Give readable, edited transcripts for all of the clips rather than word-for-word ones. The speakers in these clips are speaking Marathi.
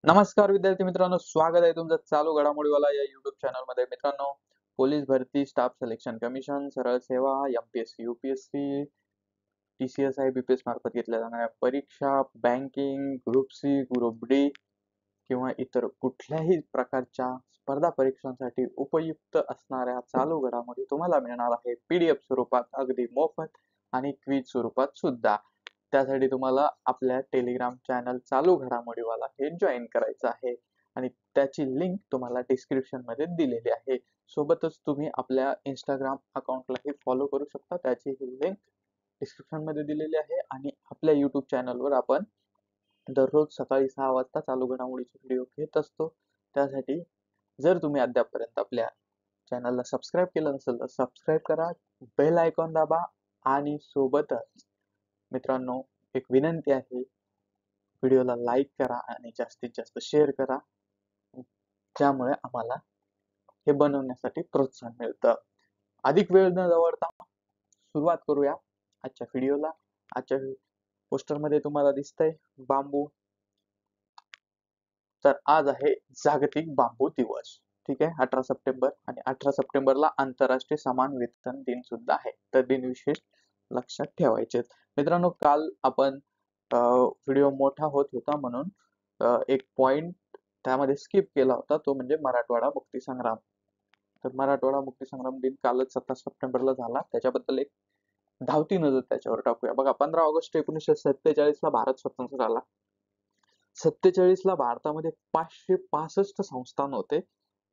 नमस्कार विद्यार्थी मित्रांनो, स्वागत आहे तुमचं चालू घडामोडीवाला या युट्यूब चॅनल मध्ये. मित्रांनो, पोलीस भरती, स्टाफ सिलेक्शन कमिशन, सरळ सेवा, एमपीएससी, यूपीएससी, टीसीएसआय, बीपीएस मार्फत घेतल्या जाणाऱ्या परीक्षा, banking, group C, group D किंवा इतर कुठल्याही प्रकारच्या स्पर्धा परीक्षांसाठी उपयुक्त असणाऱ्या चालू घडामोडी तुम्हाला मिळणार आहे पीडीएफ स्वरूपात, अगदी मोफत आणि क्विज स्वरूपात सुद्धा. त्यासाठी तुम्हाला आपल्या टेलिग्राम चॅनल चालू घडामोडीवाला हे जॉईन करायचं आहे आणि त्याची लिंक तुम्हाला डिस्क्रिप्शन मध्ये दिलेली आहे. सोबतच तुम्ही आपल्या इंस्टाग्राम अकाउंटलाही फॉलो करू शकता, त्याची लिंक डिस्क्रिप्शन मध्ये दिलेली आहे. आणि आपल्या युट्यूब चॅनलवर आपण दररोज सकाळी 6 वाजता चालू घडामोडीचे व्हिडिओ घेत असतो. त्यासाठी जर तुम्ही अद्यापपर्यंत आपल्या चॅनलला सबस्क्राईब केलं नसेल तर सबस्क्राईब करा, बेल आयकॉन दाबा आणि सोबतच मित्रांनो एक विनंती आहे, व्हिडिओला लाईक करा आणि जास्तीत जास्त शेअर करा, ज्यामुळे आम्हाला हे बनवण्यासाठी प्रोत्साहन मिळतं. अधिक वेळ न दवडता सुरुवात करूया आजच्या व्हिडिओला. आजच्या पोस्टर मध्ये तुम्हाला दिसतंय बांबू. तर आज आहे जागतिक बांबू दिवस. ठीक आहे, 18 सप्टेंबर. आणि 18 सप्टेंबरला आंतरराष्ट्रीय समान वेतन दिन सुद्धा आहे. तर दिन विशेष लक्षात ठेवायचे. मित्रांनो, काल आपण व्हिडिओ मोठा होत होता म्हणून एक पॉइंट त्यामध्ये स्किप केला होता, तो म्हणजे मराठवाडा मुक्ती संग्राम. तर मराठवाडा मुक्ती संग्राम दिन कालच 17 सप्टेंबरला झाला. त्याच्याबद्दल एक धावती नजर त्याच्यावर टाकूया. बघा, 15 ऑगस्ट 1947 ला भारत स्वतंत्र झाला. 47 ला भारतामध्ये 565 संस्थान होते.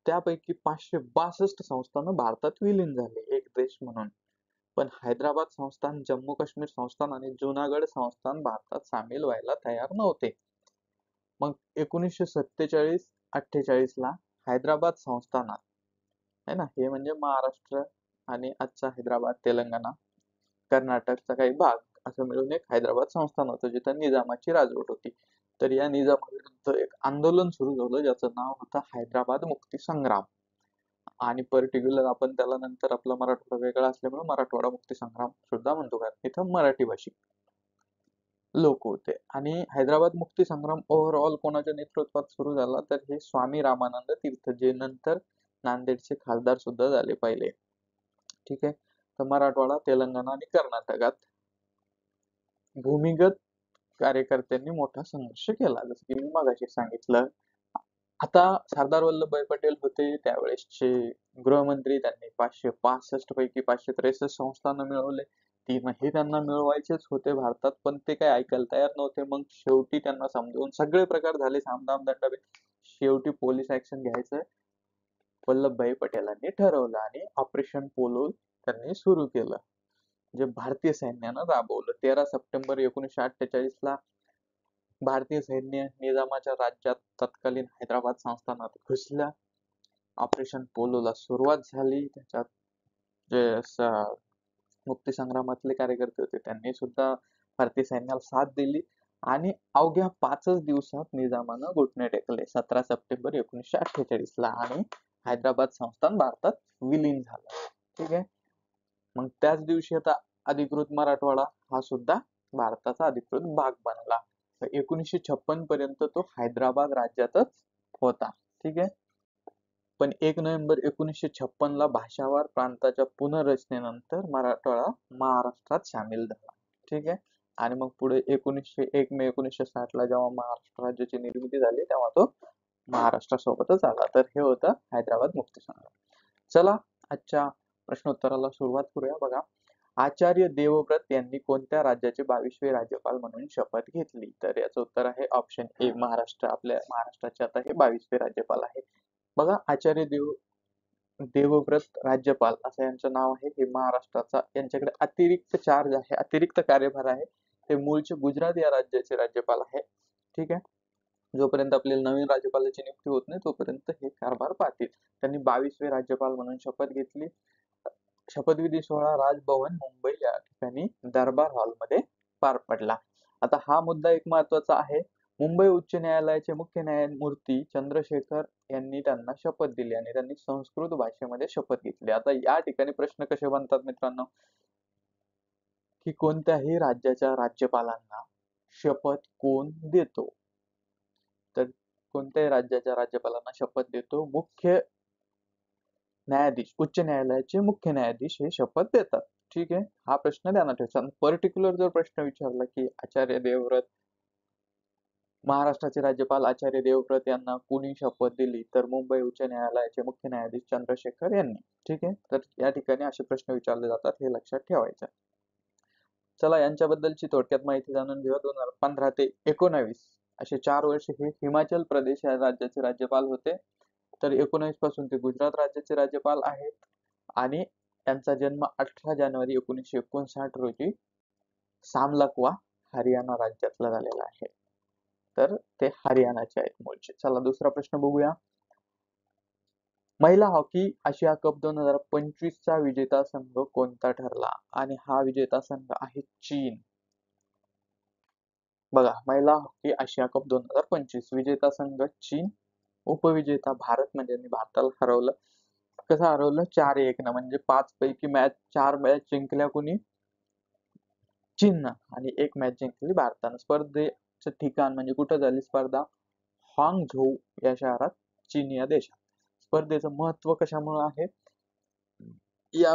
त्यापैकी 562 संस्थान भारतात विलीन झाले एक देश म्हणून. पण हैदराबाद संस्थान, जम्मू काश्मीर संस्थान आणि जुनागड संस्थान भारतात सामील व्हायला तयार नव्हते. मग 1947-48 ला हैदराबाद संस्थानात है ना, हे म्हणजे महाराष्ट्र आणि आजचा हैदराबाद, तेलंगणा, कर्नाटकचा काही भाग असं मिळून एक हैदराबाद संस्थान होतं, जिथं निजामाची राजवट होती. तर या निजामाविरुद्ध एक आंदोलन सुरू झालं, ज्याचं नाव होतं हैदराबाद मुक्ती संग्राम. आणि पर्टिक्युलर आपण त्याला नंतर आपला मराठवाडा वेगळा असल्यामुळे मराठवाडा मुक्ती संग्राम सुद्धा म्हणतो, कारण इथं मराठी भाषिक लोक होते. आणि हैदराबाद मुक्ती संग्राम ओव्हरऑल कोणाच्या नेतृत्वात सुरू झाला, तर हे स्वामी रामानंद तीर्थ, जे नंतर नांदेडचे खासदार सुद्धा झाले पहिले. ठीक आहे. तर मराठवाडा, तेलंगणा आणि कर्नाटकात भूमिगत कार्यकर्त्यांनी मोठा संघर्ष केला, जसं की मी मगाशी सांगितलं. आता सरदार वल्लभभाई पटेल होते त्यावेळेसचे गृहमंत्री. त्यांनी 565 पैकी 563 संस्थान मिळवले. तीनही त्यांना मिळवायचेच होते भारतात, पण ते काही ऐकायला तयार नव्हते. मग शेवटी त्यांना समजावून सगळे प्रकार झाले, सामदाम दंडाभेद, शेवटी पोलीस ऍक्शन घ्यायचं वल्लभभाई पटेलांनी ठरवलं आणि ऑपरेशन पोलो त्यांनी सुरू केलं, जे भारतीय सैन्यानं राबवलं. 13 सप्टेंबर 1948 ला भारतीय सैन्य निजामाच्या राज्यात तत्कालीन हैदराबाद संस्थानात घुसल्या. ऑपरेशन पोलोला सुरुवात झाली. त्याच्यात जे मुक्ती संग्रामातले कार्यकर्ते होते त्यांनी सुद्धा भारतीय सैन्याला साथ दिली आणि अवघ्या 5च दिवसात निजामानं घुटणे टेकले 17 सप्टेंबर 1948 ला, आणि हैदराबाद संस्थान भारतात विलीन झालं. ठीक आहे. मग त्याच दिवशी आता अधिकृत मराठवाडा हा सुद्धा भारताचा अधिकृत भाग बनला. 1956 पर्यंत तो हैदराबाद राज्यातच होता. ठीक आहे. पण 1 नोव्हेंबर 1956 ला भाषावार प्रांताच्या पुनर्रचनेनंतर मराठवाडा महाराष्ट्रात सामील झाला. ठीक आहे. आणि मग पुढे 1 मे 1960 ला जेव्हा महाराष्ट्र राज्याची निर्मिती झाली, तेव्हा तो महाराष्ट्रासोबतच आला. तर हे होतं हैदराबाद मुक्ती संग्राम. चला आजच्या प्रश्नोत्तराला सुरुवात करूया. बघा, आचार्य देवव्रत यांनी कोणत्या राज्याचे 22वे राज्यपाल म्हणून शपथ घेतली? तर याचं उत्तर आहे ऑप्शन ए, महाराष्ट्र. आपल्या महाराष्ट्राचे आता हे 22वे राज्यपाल आहे. बघा, आचार्य देवव्रत राज्यपाल असं यांचं नाव आहे. हे महाराष्ट्राचा, यांच्याकडे अतिरिक्त चार्ज आहे, अतिरिक्त कार्यभार आहे. ते मूळचे गुजरात या राज्याचे राज्यपाल आहे. ठीक आहे. जोपर्यंत आपल्याला नवीन राज्यपालाची नियुक्ती होत नाही तोपर्यंत हे कारभार पाहतील. त्यांनी 22वे राज्यपाल म्हणून शपथ घेतली. शपथविधी सोहळा राजभवन मुंबई या ठिकाणी दरबार हॉलमध्ये पार पडला. आता हा मुद्दा एक महत्वाचा आहे. मुंबई उच्च न्यायालयाचे मुख्य न्यायमूर्ती चंद्रशेखर यांनी त्यांना शपथ दिली आणि त्यांनी संस्कृत भाषेमध्ये शपथ घेतली. आता या ठिकाणी प्रश्न कसे बनतात मित्रांनो, की कोणत्याही राज्याच्या राज्यपालांना शपथ कोण देतो? तर कोणत्याही राज्याच्या राज्यपालांना शपथ देतो? मुख्य न्यायाधीश, उच्च न्यायालयाचे मुख्य न्यायाधीश हे शपथ देतात. ठीक आहे, हा प्रश्न ध्यानात ठेवायचा. पर्टिक्युलर जर प्रश्न विचारला की आचार्य देवव्रत, महाराष्ट्राचे राज्यपाल आचार्य देवव्रत यांना कोणी शपथ दिली, तर मुंबई उच्च न्यायालयाचे मुख्य न्यायाधीश चंद्रशेखर यांनी. ठीक आहे, तर या ठिकाणी असे प्रश्न विचारले जातात, हे लक्षात ठेवायचं. चला यांच्याबद्दलची थोडक्यात माहिती जाणून घेऊया. 2015 ते 19 असे 4 वर्ष हे हिमाचल प्रदेश या राज्याचे राज्यपाल होते. तर 19 पासून ते गुजरात राज्याचे राज्यपाल आहेत आणि त्यांचा जन्म 18 जानेवारी 1959 रोजी सामलकवा हरियाणा राज्यातला झालेला आहे. तर ते हरियाणाचे आहेत मूळचे. चला दुसरा प्रश्न बघूया. महिला हॉकी आशिया कप 2025 चा विजेता संघ कोणता ठरला? आणि हा विजेता संघ आहे चीन. बघा, महिला हॉकी आशिया कप 2025 विजेता संघ चीन, उपविजेता भारत, म्हणजे भारताला हरवलं. कसं हरवलं? 4-1 ना, म्हणजे 5 पैकी 4 मॅच जिंकल्या कोणी? चीननं, आणि 1 मॅच जिंकली भारतानं. स्पर्धेचं ठिकाण म्हणजे कुठं झाली स्पर्धा? हांगझोऊ या शहरात, चीन या देशात. स्पर्धेचं महत्व कशामुळे आहे? या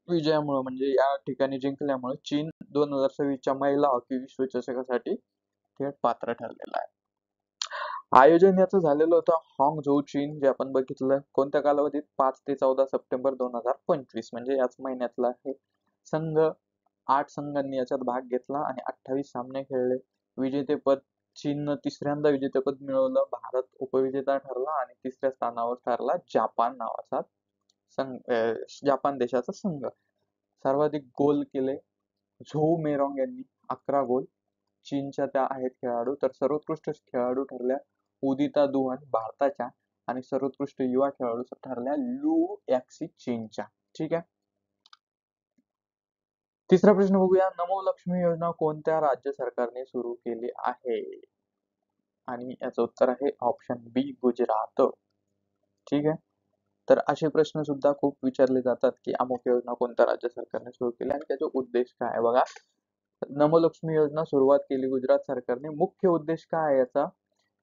विजयामुळे, म्हणजे या ठिकाणी जिंकल्यामुळे चीन 2026च्या महिला हॉकी विश्वचषकासाठी थेट पात्र ठरलेला आहे. आयोजन याचं झालेलं होतं हांगझोऊ, चीन, जे आपण बघितलं. कोणत्या कालावधीत? 5 ते 14 सप्टेंबर 2025, म्हणजे याच महिन्यातला आहे. संघ 8 संघांनी याच्यात भाग घेतला आणि 28 सामने खेळले. विजेतेपद चीननं तिसऱ्यांदा विजेतेपद मिळवलं. भारत उपविजेता ठरला आणि तिसऱ्या स्थानावर ठरला जापान नावाचा जापान देशाचा संघ. सर्वाधिक गोल केले झोऊ मेरॉंग यांनी, 11 गोल. चीनच्या त्या आहेत खेळाडू. तर सर्वोत्कृष्ट खेळाडू ठरल्या उदिता दुहान भारताच्या, आणि सर्वोत्कृष्ट युवा खेळाडू ठरल्या लू यॅक्सी चीनच्या. ठीक आहे, तिसरा प्रश्न बघूया. नमो लक्ष्मी योजना कोणत्या राज्य सरकारने सुरू केली आहे? आणि याचं उत्तर आहे ऑप्शन बी, गुजरात. ठीक आहे, तर असे प्रश्न सुद्धा खूप विचारले जातात की अमुक योजना कोणत्या राज्य सरकारने सुरू केली आणि त्याचा उद्देश काय आहे. बघा, नमलक्ष्मी योजना सुरुवात केली गुजरात सरकारने. मुख्य उद्देश काय आहे याचा?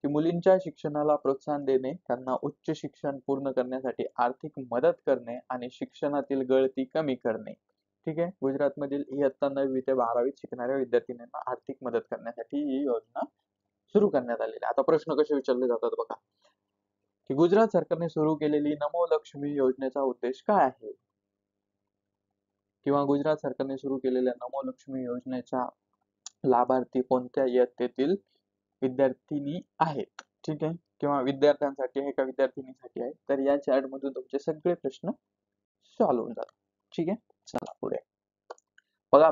की मुलींच्या शिक्षणाला प्रोत्साहन देणे, त्यांना उच्च शिक्षण पूर्ण करण्यासाठी आर्थिक मदत करणे आणि शिक्षणातील गळती कमी करणे. ठीक आहे, गुजरातमधील इयत्ता 9वी ते 12वी शिकणाऱ्या विद्यार्थिनींना आर्थिक मदत करण्यासाठी ही योजना सुरू करण्यात आलेली आहे. आता प्रश्न कसे विचारले जातात बघा, की गुजरात सरकारने सुरू केलेली नमो लक्ष्मी योजनेचा उद्देश काय आहे, किंवा गुजरात सरकारने सुरू केलेल्या नमो लक्ष्मी योजनेच्या लाभार्थी कोणत्या इयत्तेतील विद्यार्थिनी आहेत. ठीक आहे, किंवा विद्यार्थ्यांसाठी आहे का विद्यार्थिनीसाठी आहे. तर या चॅट मधून तुमचे सगळे प्रश्न सॉल्व्ह होऊन जातात. ठीक आहे, चला पुढे बघा.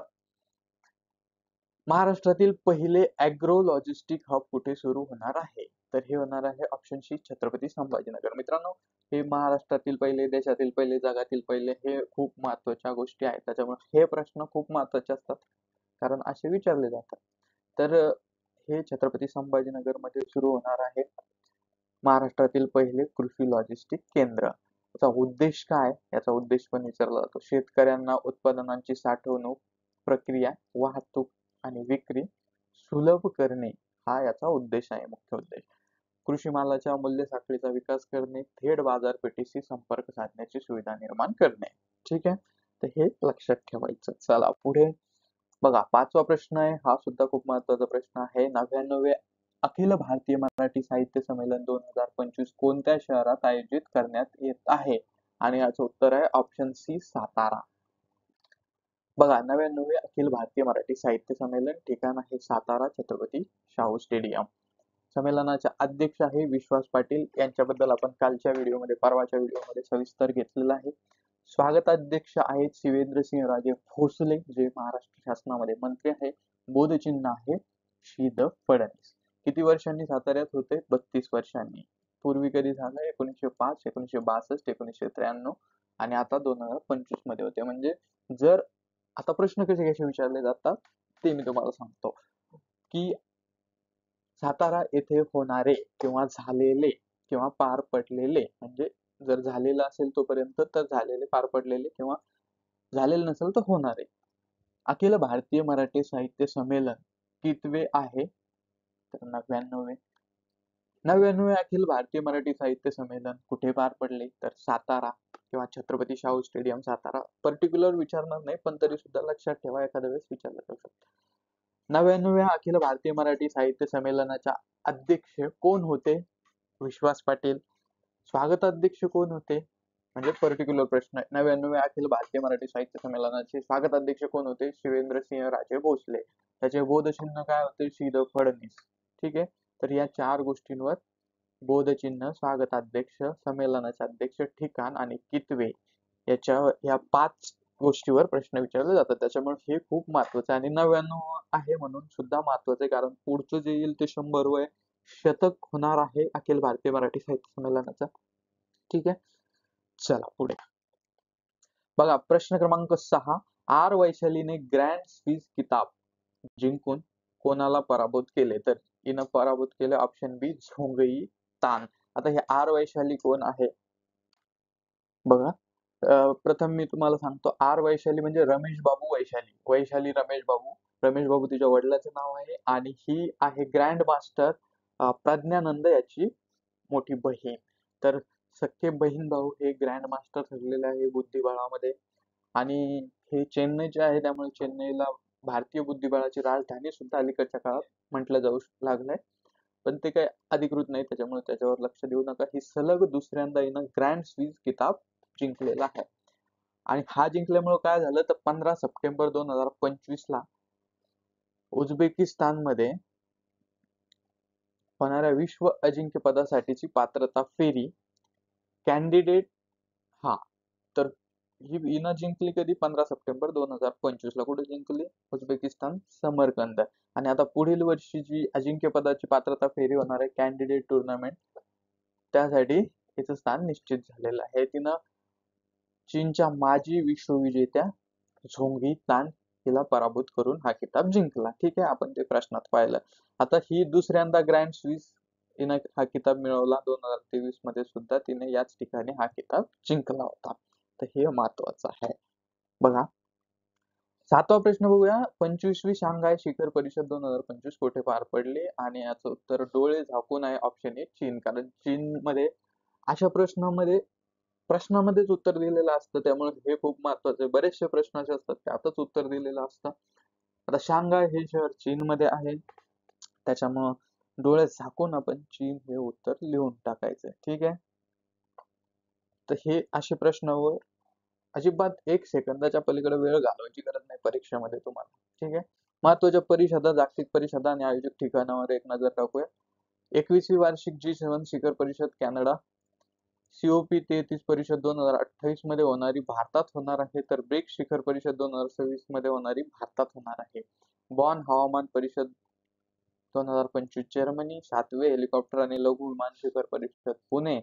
महाराष्ट्रातील पहिले ॲग्रो लॉजिस्टिक हब कुठे सुरू होणार आहे? तर हे होणार आहे ऑप्शन सी, छत्रपती संभाजीनगर. मित्रांनो, हे महाराष्ट्रातील पहिले, देशातील पहिले, जगातील पहिले, हे खूप महत्वाच्या गोष्टी आहेत. त्याच्यामुळे हे प्रश्न खूप महत्वाचे असतात, कारण असे विचारले जातात. तर हे छत्रपती संभाजीनगर मध्ये सुरू होणार आहे महाराष्ट्रातील पहिले कृषी लॉजिस्टिक केंद्र. याचा उद्देश काय? याचा उद्देश पण विचारला जातो. शेतकऱ्यांना उत्पादनांची साठवणूक, प्रक्रिया, वाहतूक आणि विक्री सुलभ करणे हा याचा उद्देश आहे, मुख्य उद्देश. कृषी मालाच्या मूल्य साखळीचा विकास करणे, थेट बाजारपेठेशी संपर्क साधण्याची सुविधा निर्माण करणे. ठीक आहे, तर हे लक्षात ठेवायचं. चला पुढे बघा, 5वा प्रश्न आहे. हा सुद्धा खूप महत्वाचा प्रश्न आहे. 99वे अखिल भारतीय मराठी साहित्य संमेलन 2025 कोणत्या शहरात आयोजित करण्यात येत आहे? आणि याचं उत्तर आहे ऑप्शन सी, सातारा. बघा, 99वे अखिल भारतीय मराठी साहित्य संमेलन ठिकाण आहे सातारा, छत्रपती शाहू स्टेडियम. संमेलनाचे अध्यक्ष आहे विश्वास पाटील. यांच्याबद्दल आपण कालच्या व्हिडिओमध्ये, परवाच्या व्हिडिओमध्ये सविस्तर घेतलेला आहे. स्वागताध्यक्ष आहेत शिवेंद्रसिंह राजे भोसले, जे महाराष्ट्र शासनामध्ये मंत्री आहे. बोधचिन्ह आहे श्री द फडणवीस. किती वर्षांनी साताऱ्यात होते? 32 वर्षांनी. पूर्वी कधी झालं? 1905, 1962, 1993 आणि आता 2025 मध्ये होते. म्हणजे जर आता प्रश्न कसे कसे विचारले जातात ते मी तुम्हाला सांगतो, की सातारा येथे होणारे किंवा झालेले किंवा पार पडलेले, म्हणजे जर झालेलं असेल तोपर्यंत तर झालेले, पार पडलेले, किंवा झालेलं नसेल तर होणारे. अखिल भारतीय मराठी साहित्य संमेलन कितवे आहे? तर 99वे. 99वे अखिल भारतीय मराठी साहित्य संमेलन कुठे पार पडले? तर सातारा किंवा छत्रपती शाहू स्टेडियम सातारा. पर्टिक्युलर विचारणार नाही, पण तरी सुद्धा लक्षात ठेवा, एखाद्या वेळेस विचारलं जाऊ शकतं. 99व्या अखिल भारतीय मराठी साहित्य संमेलनाच्या अध्यक्ष कोण होते? विश्वास पाटील. स्वागताध्यक्ष कोण होते? म्हणजे पर्टिक्युलर प्रश्न आहे. 99व्या अखिल भारतीय मराठी साहित्य संमेलनाचे स्वागताध्यक्ष कोण होते? शिवेंद्रसिंह राजे भोसले. त्याचे बोधचिन्ह काय होते? शीद फडणवीस. ठीक आहे. तर या 4 गोष्टींवर बोधचिन्ह, स्वागताध्यक्ष, संमेलनाचे अध्यक्ष, ठिकाण आणि कितवे या 5 गोष्टीवर प्रश्न विचारले जातात. त्याच्यामुळे हे खूप महत्वाचं आहे. आणि 99 आहे म्हणून सुद्धा महत्वाचं आहे, कारण पुढचं जे येईल ते 100 शतक होणार आहे अखिल भारतीय मराठी साहित्य संमेलनाचं. ठीक आहे. चला पुढे बघा. प्रश्न क्रमांक 6. आर वैशालीने ग्रँड स्विस किताब जिंकून कोणाला पराभूत केले? तर हिनं पराभूत केले ऑप्शन बी, झोंगई तान. आता हे आर वैशाली कोण आहे बघा. प्रथम मी तुम्हाला सांगतो, आर वैशाली म्हणजे रमेश बाबू वैशाली. वैशाली रमेश बाबू. रमेश बाबू तिच्या वडिलाचं नाव आहे, आणि ही आहे ग्रँड मास्टर प्रज्ञानंद याची मोठी बहीण. तर सख्खे बहीण भाऊ हे ग्रँड मास्टर ठरलेले आहे बुद्धिबळामध्ये. आणि हे चेन्नईचे आहे, त्यामुळे चेन्नईला भारतीय बुद्धिबळाची राजधानी सुद्धा अलीकडच्या काळात म्हटलं जाऊ लागलंय. पण ते काही अधिकृत नाही, त्याच्यामुळे त्याच्यावर लक्ष देऊ नका. ही सलग दुसऱ्यांदा हिनं ग्रँड स्विस किताब जिंकलेला आहे. आणि हा जिंकल्यामुळे काय झालं, तर 15 सप्टेंबर 2025 ला उझबेकिस्तानमध्ये होणाऱ्या विश्व अजिंक्यपदासाठीची पात्रता फेरी कॅन्डिडेट हा तर ही हिनं जिंकली कधी? 15 सप्टेंबर 2025 ला. कुठे जिंकली? उझबेकिस्तान, समरकंद. आणि आता पुढील वर्षी जी अजिंक्यपदाची पात्रता फेरी होणार आहे, कॅन्डिडेट टुर्नामेंट, त्यासाठी तिचं स्थान निश्चित झालेलं आहे. तिनं चीनच्या माजी विश्वविजेत्या झोंगी तान हिला पराभूत करून हा किताब जिंकला. ठीक आहे. आपण ते प्रश्नात पाहिलं. आता ही दुसऱ्यांदा ग्रँड स्विस हिनं हा किताब मिळवला. 2023 मध्ये सुद्धा तिने याच ठिकाणी हा किताब जिंकला होता. तर हे महत्वाचं आहे बघा. 7वा प्रश्न बघूया. 25वी शांघाय शिखर परिषद 2025 कुठे पार पडली? आणि याचं उत्तर डोळे झाकून आहे, ऑप्शन ए, चीन. कारण चीन मध्ये अशा प्रश्नामध्येच उत्तर दिलेलं असतं, त्यामुळे हे खूप महत्वाचं आहे. बरेचसे प्रश्न असे असतात त्यातच उत्तर दिलेलं असतं. आता शांघाय हे शहर चीन मध्ये आहे, त्याच्यामुळं डोळे झाकून आपण चीन हे उत्तर लिहून टाकायचंय. ठीक आहे. तर हे असे प्रश्नावर अजिबात 1 सेकंदाच्या पलीकडे वेळ घालवायची गरज नाही परीक्षेमध्ये तुम्हाला. ठीक आहे. महत्वाच्या परिषदा, जागतिक परिषदा आणि आयोजक ठिकाणावर एक नजर टाकूया. 21वी वार्षिक G7 शिखर परिषद कॅनडा. COP 33 परिषद 2028 मध्ये होणारी भारतात होणार आहे, तर ब्रिक्स शिखर परिषद 2026 मध्ये होणारी भारतात होणार आहे. बॉन हवामान परिषद 2025 जर्मनी. 7वे हेलिकॉप्टर आणि लघु विमान शिखर परिषद पुणे.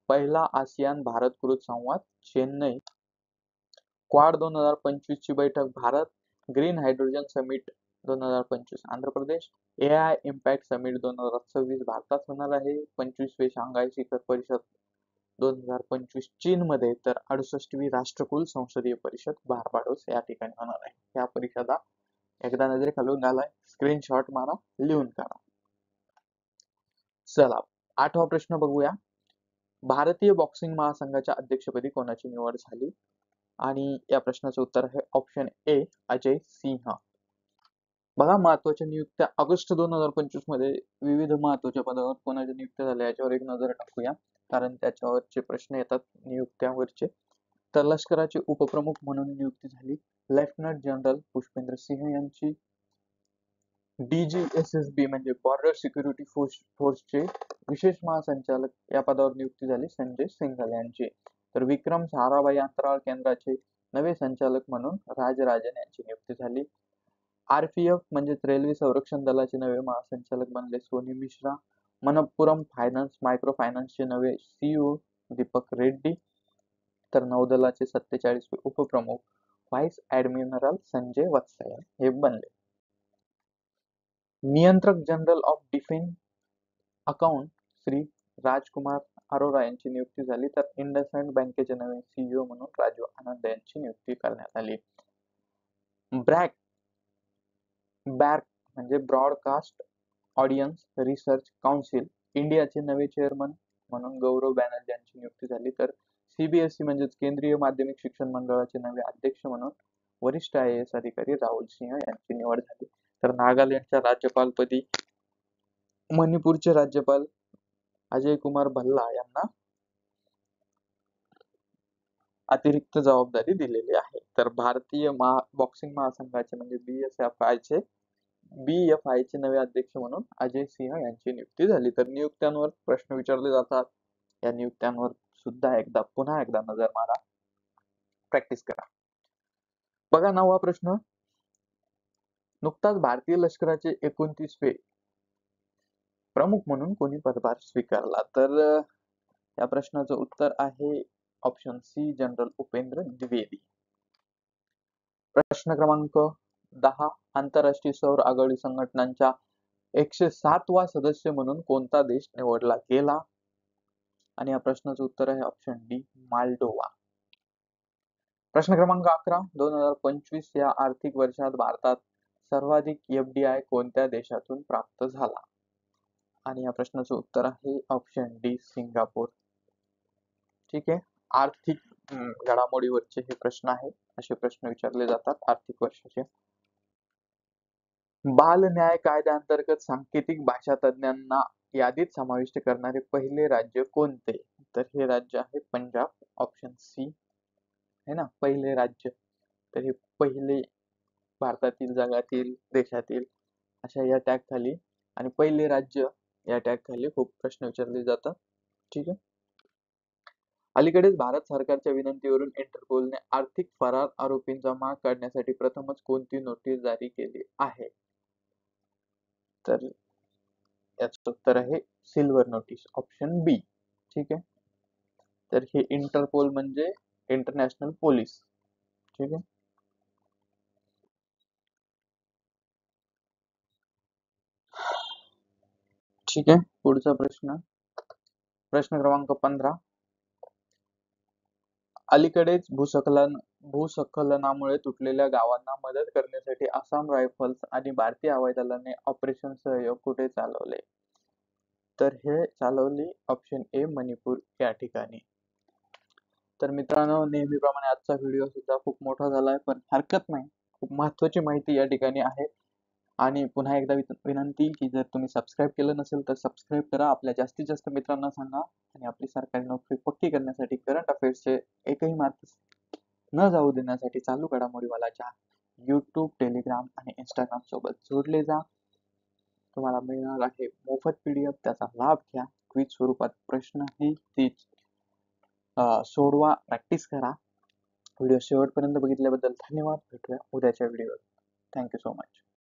पहिला आसियान भारत कृत संवाद चेन्नई. क्वाड 2025 ची बैठक Bharat. Green hydrogen summit 2025 Andhra Pradesh. AI impact summit 2026 भारतात होणार आहे. 25वे शांघाय शिखर परिषद 2025 चीन मध्ये. तर 68वी राष्ट्रकुल संसदीय परिषद बार्बाडोस या ठिकाणी होणार आहे. या परिषदा एकदा नजरे खालून घालाय, स्क्रीनशॉट मारा, लिहून काढा. चला 8वा प्रश्न बघूया. भारतीय बॉक्सिंग महासंघाच्या अध्यक्षपदी कोणाची निवड झाली? आणि या प्रश्नाचं उत्तर आहे ऑप्शन ए, अजय सिंह. बघा, महत्वाच्या नियुक्त्या ऑगस्ट 2025 मध्ये विविध महत्वाच्या पदावर कोणाच्या नियुक्त्या झाल्या याच्यावर एक नजर टाकूया, कारण त्याच्यावरचे प्रश्न येतात नियुक्त्यावरचे. तर लष्कराचे उपप्रमुख म्हणून नियुक्ती झाली लेफ्टनंट जनरल पुष्पेंद्र सिंह यांची. DGSSB म्हणजे बॉर्डर सिक्युरिटी फोर्सचे विशेष महासंचालक या पदावर नियुक्ती झाली संजय सिंघल यांची. तर विक्रम साराभाई अंतराळ केंद्राचे नवे संचालक म्हणून राजराजन यांची नियुक्ती झाली. RPF म्हणजे रेल्वे संरक्षण दलाचे नवे महासंचालक बनले सोनी मिश्रा. मनप्पुरम फायनान्स मायक्रो फायनान्सचे नवे CEO दीपक रेड्डी. तर नौदलाचे 47वे उपप्रमुख व्हाईस ऍडमिरल संजय वत्साया हे बनले. नियंत्रक general of defence account Shri Rajkumar Arora यांची नियुक्ती झाली. तर इंडसइंड बँकेचे नवे CEO म्हणून राजू आनंद यांची नियुक्ती करण्यात आली. बॅर्क म्हणजे ब्रॉडकास्ट ऑडियन्स रिसर्च काउन्सिल इंडियाचे नवे चेअरमन म्हणून गौरव बॅनर्जी यांची नियुक्ती झाली. तर सीबीएसई म्हणजेच केंद्रीय माध्यमिक शिक्षण मंडळाचे नवे अध्यक्ष म्हणून वरिष्ठ IAS अधिकारी राहुल सिंह यांची निवड झाली. तर नागालँडच्या राज्यपालपदी मणिपूरचे राज्यपाल अजय कुमार भल्ला यांना अतिरिक्त जबाबदारी दिलेली आहे. तर भारतीय बॉक्सिंग महासंघाचे म्हणजे BFI चे नवे अध्यक्ष म्हणून अजय सिंह यांची नियुक्ती झाली. तर नियुक्त्यांवर प्रश्न विचारले जातात. या नियुक्त्यांवर सुद्धा पुन्हा एकदा नजर मारा, प्रॅक्टिस करा. बघा 9वा प्रश्न. नुकताच भारतीय लष्कराचे 29वे प्रमुख म्हणून कोणी पदभार स्वीकारला? तर या प्रश्नाचं उत्तर आहे option C, general Upendra Dwivedi. प्रश्न क्रमांक 10. आंतरराष्ट्रीय सौर आघाडी संघटनांच्या 107वा सदस्य म्हणून कोणता देश निवडला गेला? आणि या प्रश्नाचं उत्तर आहे ऑप्शन डी, माल्डोवा. प्रश्न क्रमांक 11. 2025 या आर्थिक वर्षात भारतात सर्वाधिक FDI कोणत्या देशातून प्राप्त झाला? आणि या प्रश्नाचं उत्तर आहे ऑप्शन डी, सिंगापूर. ठीक आहे. आर्थिक घडामोडीवरचे हे प्रश्न आहेत. असे प्रश्न विचारले जातात आर्थिक वर्षाचे. बाल न्याय कायद्याअंतर्गत सांकेतिक भाषा तज्ञांना यादीत समाविष्ट करणारे पहिले राज्य कोणते? तर हे राज्य आहे पंजाब, ऑप्शन सी है ना, पहिले राज्य. तर हे पहिले भारतातील, जगातील, देशातील अशा या टॅग खाली आणि पहिले राज्य या टॅग खाली खूप प्रश्न विचारले जातात. ठीक आहे. अलीकडेच भारत सरकारच्या विनंतीवरून इंटरपोलने आर्थिक फरार आरोपींचा माग काढण्यासाठी प्रथमच कोणती नोटीस जारी केली आहे? तर याचं उत्तर आहे सिल्वर नोटीस, ऑप्शन बी. ठीक आहे. तर हे इंटरपोल म्हणजे इंटरनॅशनल पोलीस. ठीक आहे. ठीक आहे. पुढचा प्रश्न क्रमांक 15. अलीकडेच भूस्खलनामुळे तुटलेल्या गावांना मदत करण्यासाठी आसाम रायफल्स आणि भारतीय हवाई दलाने ऑपरेशन सहयोग कुठे चालवले? तर हे चालवले ऑप्शन ए, मणिपूर या ठिकाणी. तर मित्रांनो, नेहमीप्रमाणे आजचा व्हिडिओ सुद्धा खूप मोठा झालाय, पण हरकत नाही, खूप महत्त्वाची माहिती या ठिकाणी आहे. आणि पुन्हा एकदा विनंती की जर तुम्ही सबस्क्राईब केलं नसेल तर सबस्क्राईब करा, आपल्या जास्तीत जास्त मित्रांना सांगा आणि आपली सरकारी नोकरी पक्की करण्यासाठी करंट अफेअर्सचे एकही मार्क न जाऊ देण्यासाठी चालू घडामोडीवालाच्या YouTube, टेलिग्राम आणि इंस्टाग्राम सोबत जोडले जा. तुम्हाला मिळणार आहे मोफत PDF, त्याचा लाभ घ्या. क्विज स्वरूपात प्रश्न ही तीच सोडवा, प्रॅक्टिस करा. व्हिडिओ शेवटपर्यंत बघितल्याबद्दल धन्यवाद. भेटूया उद्याच्या व्हिडिओत. Thank you so much.